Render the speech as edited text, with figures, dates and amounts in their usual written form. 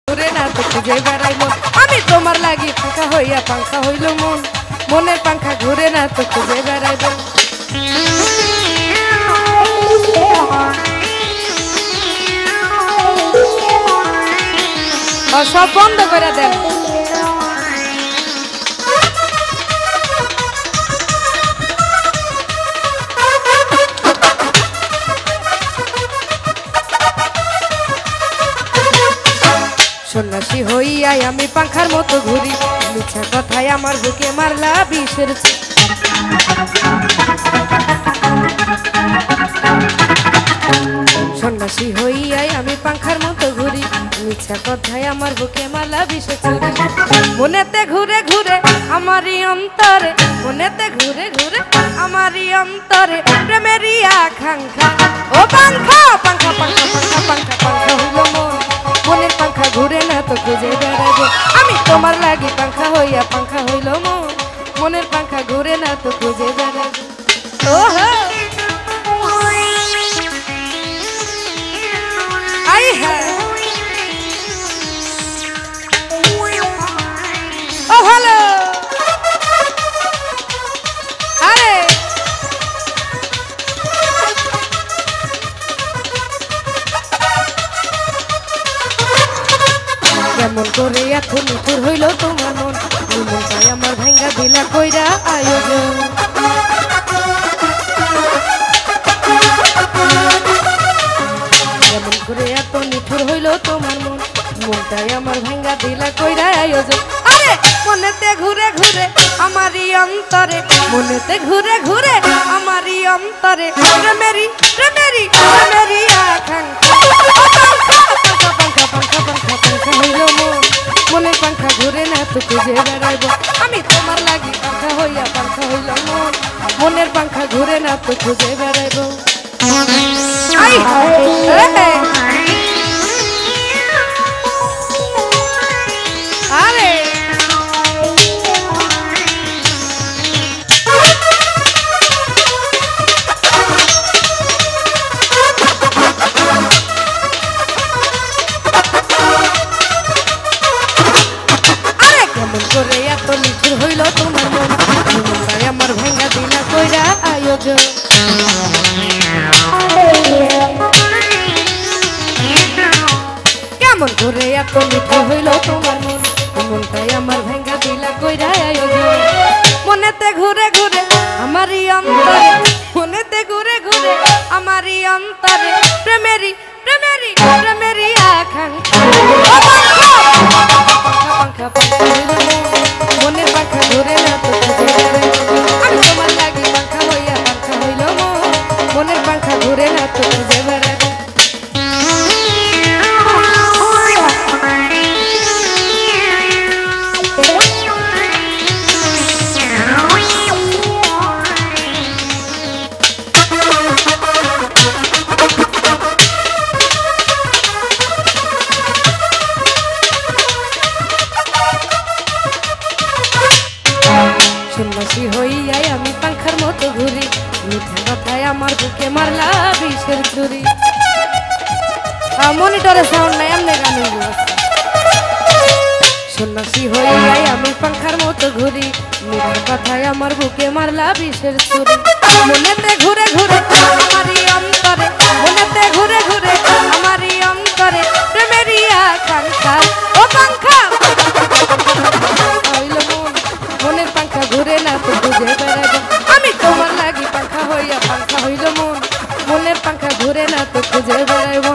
ঘুরে না তো খুঁজে বেড়াই মন আমি তোমার লাগি পাখা হইয়া পাখা হইল মন মনের পাখা ঘুরে না তো খুঁজে বেড়াইব সব বন্ধ করে দেন সন্ন্যাসী হইয়াই আমি পাখার মতো ঘুরি মিছা কথায় আমার বুকে মারলা বিষের সন্ন্যাসী হইয়াই আমি পাখার মতো ঘুরি মিছা কথায় আমার বুকে মারলা বিষের ছুরি মনেতে ঘুরে ঘুরে আমারই অন্তরে মনেতে ঘুরে ঘুরে আমারই অন্তরে প্রেমেরই আকাঙ্ক্ষা ও পাখা পাখা পাখা পাখা পাখা পাখা হইল মন মনের পাখা ঘুরে না তো খুঁজে বেড়াইব আমি তোমার লাগি পাখা হইয়া পাখা হইল মন মনের পাখা ঘুরে না তো খুঁজে বেড়াইব ওহো আই হ্যাঁ ও হ্যালো আরে কেমন করে এত নিঠুর হইল তোমার মন মনটাই আমার ভাঙ্গা দিলা কইরা আয়োজন কেমন করে এত নিঠুর হইল তোমার মন মনটাই আমার ভাঙ্গা দিলা কইরা আয়োজন আরে মনেতে ঘুরে ঘুরে আমারই অন্তরে মনেতে ঘুরে ঘুরে আমারই অন্তরে প্রেমেরই প্রেমেরই প্রেমেরই আকাঙ্ক্ষা পাখা পাখা পাখা পাখা হইল মন মনের পাখা ঘুরে না তো খুঁজে বেড়াইব আমি তোমার লাগি পাখা হইয়া পাখা হইল মন মনের পাখা ঘুরে না তো খুঁজে বেড়াইব আরে কেমন করে এত নিঠুর হইল তোমার মন মনটাই আমার ভাঙ্গা দিলা কইরা আয়োজন কেমন করে এত নিঠুর হইল তোমার মন মনটাই আমার ভাঙ্গা দিলা কইরা আয়োজন মনেতে ঘুরে ঘুরে আমারই অন্তরে মনেতে ঘুরে ঘুরে আমারই অন্তরে প্রেমেরই প্রেমেরই প্রেমেরই আকাঙ্ক্ষা পাখা পাখা হইল মনের পাখা ঘুরে না তো আমি তোমার লাগি পাখা হইয়া পাখা হইল মনের পাখা ঘুরে না তো খুঁজে বেড়াইব সন্ন্যাসী হইয়াই আমি পাখার মতো ঘুরি মিঠা কথায় আমার বুকে মারলা বিষের ছুরি মনিটরে সাউন্ড নাই এমনি গান সন্ন্যাসী হইয়াই আমি পাখার মতো ঘুরি মিঠা কথায় আমার বুকে মারলা বিষের ছুরি মনেতে ঘুরে ঘুরে আমারই অন্তরে মনেতে ঘুরে ঘুরে আমারই অন্তরে প্রেমেরই আকাঙ্ক্ষা ও পাখা হইল মন মনের পাখা ঘুরে না তো খুঁজে বেড়াইব আমি তোমার লাগি পাখা হইয়া পাখা হইল মন মনের পাখা ঘুরে না তো খুঁজে বেড়াইব